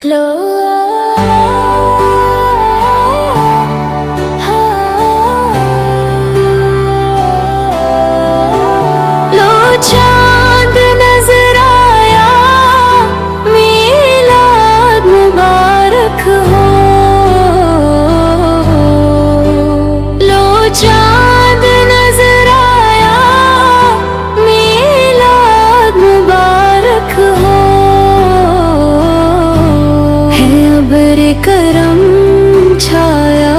लो लो चांद नजर आया, मीलाद मुबारक हो। लो चांद नजर आया, मीलाद मुबारक हो। अब्र करम छाया,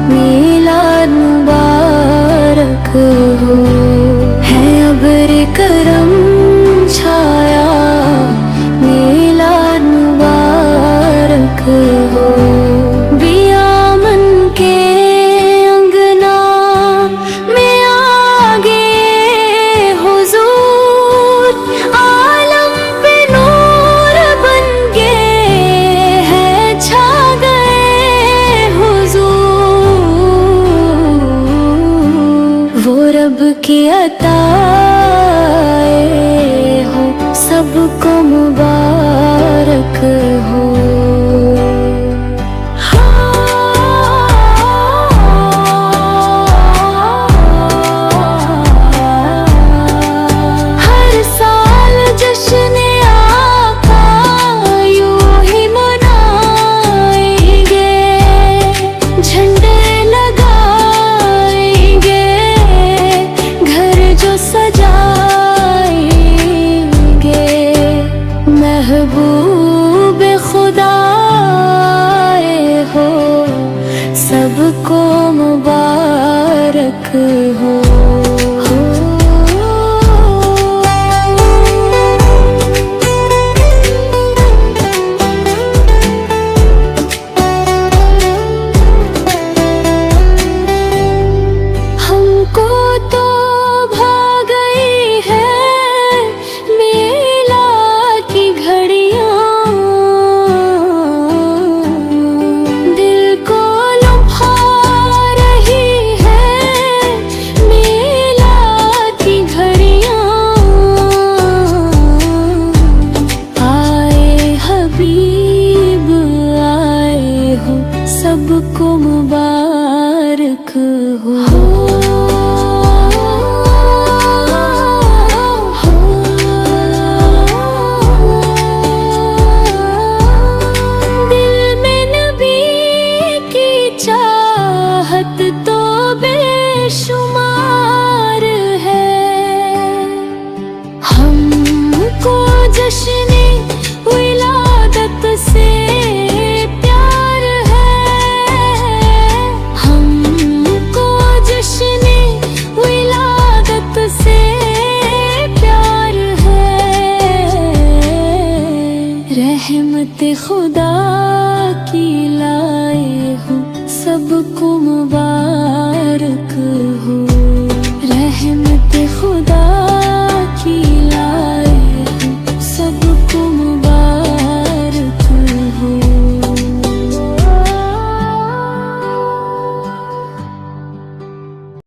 मीलाद मुबारक हो। है अब्र करम छाया, मीलाद मुबारक हो। बियामन के अंगना में आगे हुजूर, आलम पे नूर बन के छा गए हुजूर। वो रब की अताए हो, सबको मुबारक हो। हर साल जश्न आका यूं ही मनाएंगे, झंडे लगाएंगे, घर जो सजाएंगे। महबूब खुदा हो, सबको मुबारक हो। हमको तो भा गई है मीलाद की घड़ियां, दिल को लुभा रही है मीलाद की घड़ियां। आए हबीब आए हो, सबको